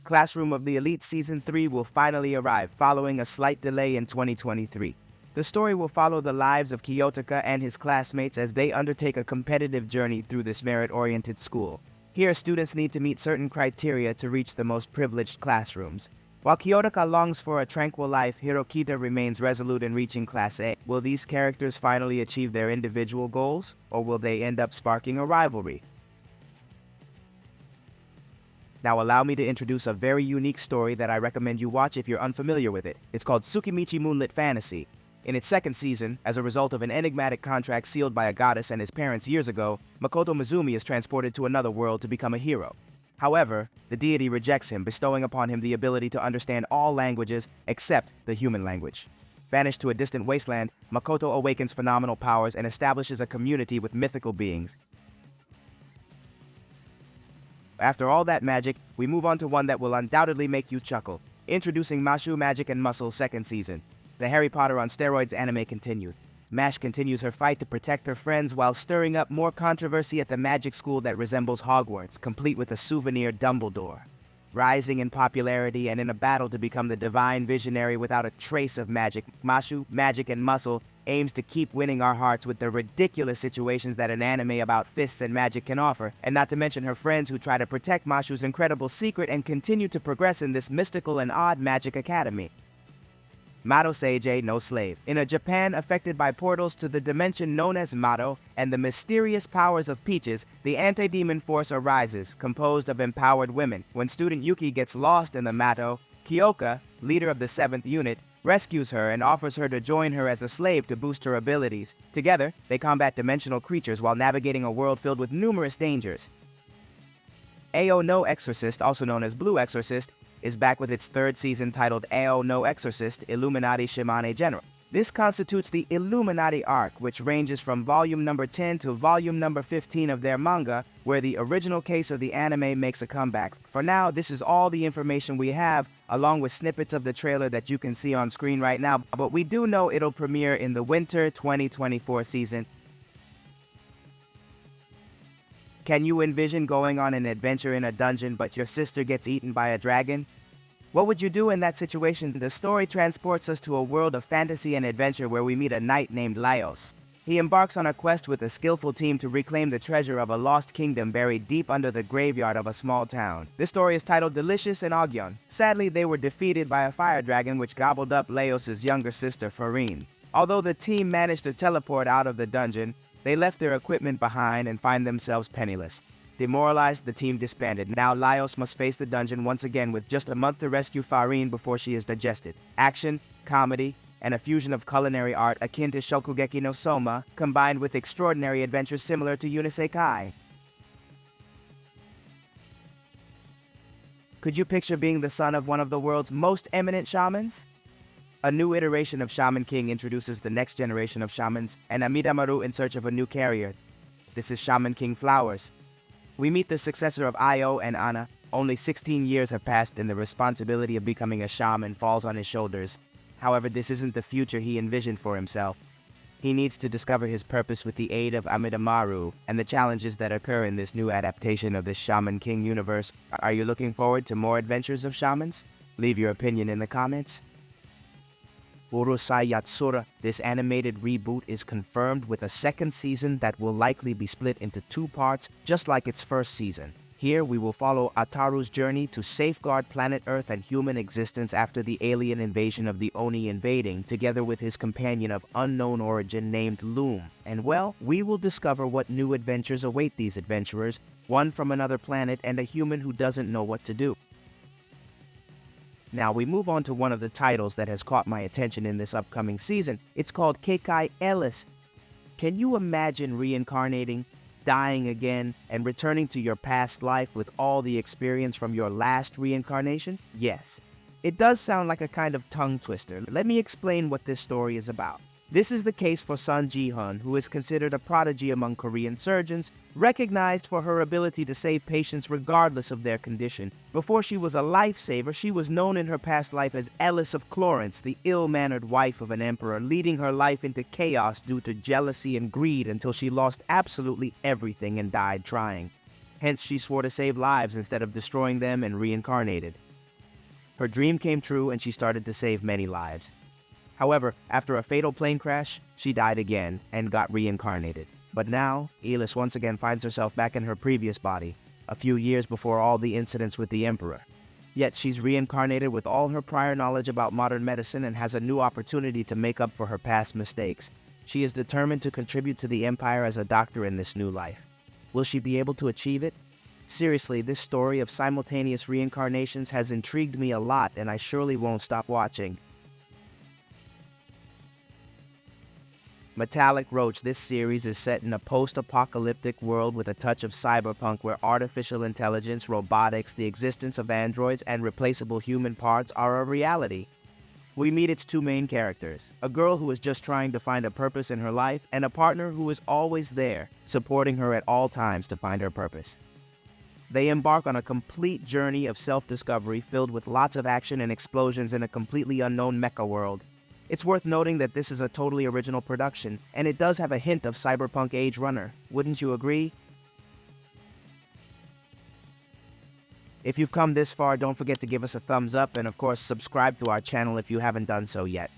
Classroom of the Elite Season 3 will finally arrive, following a slight delay in 2023. The story will follow the lives of Kiyotaka and his classmates as they undertake a competitive journey through this merit-oriented school. Here, students need to meet certain criteria to reach the most privileged classrooms. While Kiyotaka longs for a tranquil life, Hirokita remains resolute in reaching Class A. Will these characters finally achieve their individual goals, or will they end up sparking a rivalry? Now allow me to introduce a very unique story that I recommend you watch if you're unfamiliar with it. It's called Tsukimichi Moonlit Fantasy. In its second season, as a result of an enigmatic contract sealed by a goddess and his parents years ago, Makoto Mizumi is transported to another world to become a hero. However, the deity rejects him, bestowing upon him the ability to understand all languages except the human language. Banished to a distant wasteland, Makoto awakens phenomenal powers and establishes a community with mythical beings. After all that magic, we move on to one that will undoubtedly make you chuckle. Introducing Mashu Magic and Muscle second season. The Harry Potter on steroids anime continues. MASH continues her fight to protect her friends while stirring up more controversy at the magic school that resembles Hogwarts, complete with a souvenir Dumbledore. Rising in popularity and in a battle to become the divine visionary without a trace of magic, Mashu, Magic, and Muscle aims to keep winning our hearts with the ridiculous situations that an anime about fists and magic can offer, and not to mention her friends who try to protect Mashu's incredible secret and continue to progress in this mystical and odd magic academy. Mato Seihei no Slave. In a Japan affected by portals to the dimension known as Mato and the mysterious powers of Peaches, the Antidemon Force arises, composed of empowered women. When student Yuki gets lost in the Mato, Kyoka, leader of the 7th unit, rescues her and offers her to join her as a slave to boost her abilities. Together, they combat dimensional creatures while navigating a world filled with numerous dangers. Aion no Exorcist, also known as Blue Exorcist, is back with its third season titled Aion no Exorcist, Illuminati Shimane General. This constitutes the Illuminati arc, which ranges from volume number 10 to volume number 15 of their manga, where the original case of the anime makes a comeback. For now, this is all the information we have, along with snippets of the trailer that you can see on screen right now, but we do know it'll premiere in the winter 2024 season. Can you envision going on an adventure in a dungeon but your sister gets eaten by a dragon? What would you do in that situation? The story transports us to a world of fantasy and adventure where we meet a knight named Laios. He embarks on a quest with a skillful team to reclaim the treasure of a lost kingdom buried deep under the graveyard of a small town. This story is titled Delicious and Aion. Sadly, they were defeated by a fire dragon which gobbled up Laios' younger sister, Farine. Although the team managed to teleport out of the dungeon, they left their equipment behind and find themselves penniless. Demoralized, the team disbanded. Now Laios must face the dungeon once again with just a month to rescue Farine before she is digested. Action, comedy, and a fusion of culinary art akin to Shokugeki no Soma, combined with extraordinary adventures similar to Urusei. Could you picture being the son of one of the world's most eminent shamans? A new iteration of Shaman King introduces the next generation of shamans and Amidamaru in search of a new carrier. This is Shaman King Flowers. We meet the successor of Io and Anna. Only 16 years have passed and the responsibility of becoming a shaman falls on his shoulders. However, this isn't the future he envisioned for himself. He needs to discover his purpose with the aid of Amidamaru and the challenges that occur in this new adaptation of the Shaman King universe. Are you looking forward to more adventures of shamans? Leave your opinion in the comments. Urusei Yatsura. This animated reboot is confirmed with a second season that will likely be split into 2 parts, just like its first season. Here, we will follow Ataru's journey to safeguard planet Earth and human existence after the alien invasion of the Oni invading, together with his companion of unknown origin named Loom. And well, we will discover what new adventures await these adventurers, one from another planet and a human who doesn't know what to do. Now we move on to one of the titles that has caught my attention in this upcoming season. It's called Gekai Elise. Can you imagine reincarnating, dying again, and returning to your past life with all the experience from your last reincarnation? Yes. It does sound like a kind of tongue twister. Let me explain what this story is about. This is the case for Sun Ji-hun, who is considered a prodigy among Korean surgeons, recognized for her ability to save patients regardless of their condition. Before she was a lifesaver, she was known in her past life as Ellis of Florence, the ill-mannered wife of an emperor, leading her life into chaos due to jealousy and greed until she lost absolutely everything and died trying. Hence, she swore to save lives instead of destroying them and reincarnated. Her dream came true and she started to save many lives. However, after a fatal plane crash, she died again and got reincarnated. But now, Ellis once again finds herself back in her previous body, a few years before all the incidents with the Emperor. Yet she's reincarnated with all her prior knowledge about modern medicine and has a new opportunity to make up for her past mistakes. She is determined to contribute to the Empire as a doctor in this new life. Will she be able to achieve it? Seriously, this story of simultaneous reincarnations has intrigued me a lot, and I surely won't stop watching. Metallic Roach. This series is set in a post-apocalyptic world with a touch of cyberpunk where artificial intelligence, robotics, the existence of androids, and replaceable human parts are a reality. We meet its two main characters, a girl who is just trying to find a purpose in her life, and a partner who is always there, supporting her at all times to find her purpose. They embark on a complete journey of self-discovery filled with lots of action and explosions in a completely unknown mecha world. It's worth noting that this is a totally original production, and it does have a hint of cyberpunk Age Runner. Wouldn't you agree? If you've come this far, don't forget to give us a thumbs up and of course subscribe to our channel if you haven't done so yet.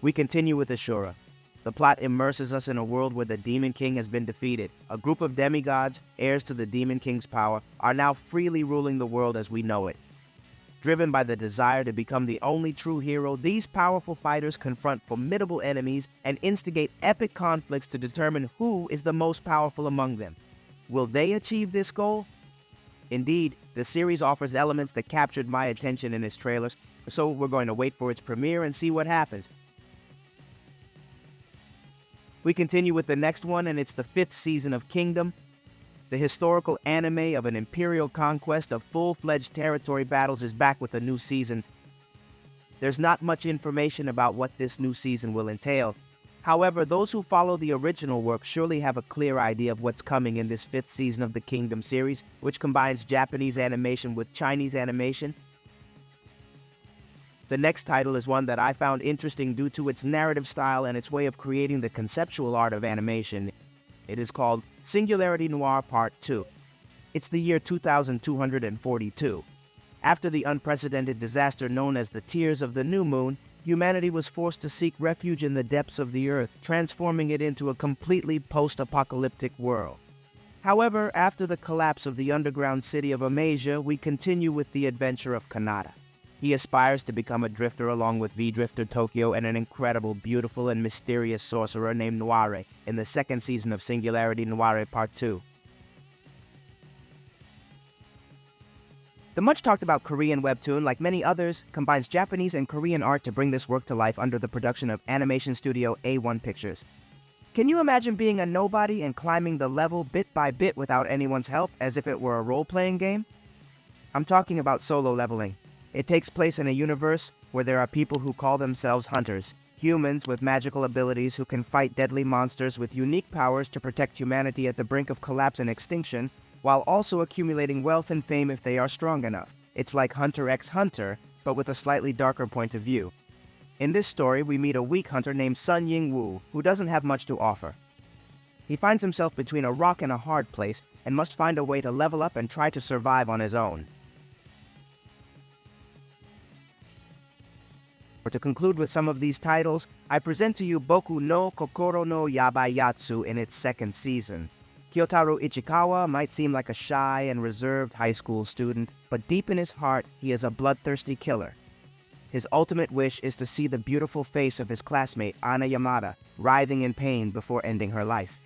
We continue with Ishura. The plot immerses us in a world where the Demon King has been defeated. A group of demigods, heirs to the Demon King's power, are now freely ruling the world as we know it. Driven by the desire to become the only true hero, these powerful fighters confront formidable enemies and instigate epic conflicts to determine who is the most powerful among them. Will they achieve this goal? Indeed, the series offers elements that captured my attention in its trailers, so we're going to wait for its premiere and see what happens. We continue with the next one, and it's the 5th season of Kingdom. The historical anime of an imperial conquest of full-fledged territory battles is back with a new season. There's not much information about what this new season will entail. However, those who follow the original work surely have a clear idea of what's coming in this 5th season of the Kingdom series, which combines Japanese animation with Chinese animation. The next title is one that I found interesting due to its narrative style and its way of creating the conceptual art of animation. It is called Singularity Noir Part 2. It's the year 2242. After the unprecedented disaster known as the Tears of the New Moon, humanity was forced to seek refuge in the depths of the earth, transforming it into a completely post-apocalyptic world. However, after the collapse of the underground city of Amasia, we continue with the adventure of Kanata. He aspires to become a drifter along with V-Drifter Tokyo and an incredible, beautiful, and mysterious sorcerer named Noir in the 2nd season of Singularity Noir Part 2. The much-talked-about Korean webtoon, like many others, combines Japanese and Korean art to bring this work to life under the production of animation studio A1 Pictures. Can you imagine being a nobody and climbing the level bit by bit without anyone's help, as if it were a role-playing game? I'm talking about solo leveling. It takes place in a universe where there are people who call themselves hunters, humans with magical abilities who can fight deadly monsters with unique powers to protect humanity at the brink of collapse and extinction, while also accumulating wealth and fame if they are strong enough. It's like Hunter x Hunter, but with a slightly darker point of view. In this story, we meet a weak hunter named Sun Ying-woo, who doesn't have much to offer. He finds himself between a rock and a hard place, and must find a way to level up and try to survive on his own. To conclude with some of these titles, I present to you Boku no Kokoro no Yabai Yatsu in its 2nd season. Kyotaro Ichikawa might seem like a shy and reserved high school student, but deep in his heart, he is a bloodthirsty killer. His ultimate wish is to see the beautiful face of his classmate Ana Yamada writhing in pain before ending her life.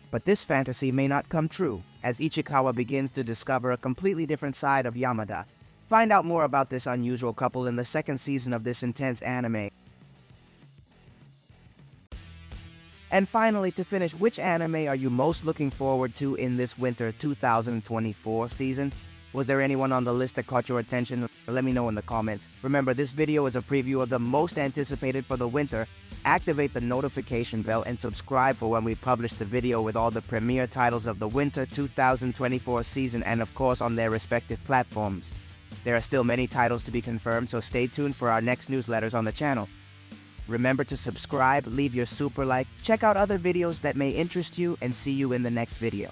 But this fantasy may not come true, as Ichikawa begins to discover a completely different side of Yamada. Find out more about this unusual couple in the 2nd season of this intense anime. And finally, to finish, which anime are you most looking forward to in this winter 2024 season? Was there anyone on the list that caught your attention? Let me know in the comments. Remember, this video is a preview of the most anticipated for the winter. Activate the notification bell and subscribe for when we publish the video with all the premiere titles of the winter 2024 season and of course on their respective platforms. There are still many titles to be confirmed, so stay tuned for our next newsletters on the channel. Remember to subscribe, leave your super like, check out other videos that may interest you, and see you in the next video.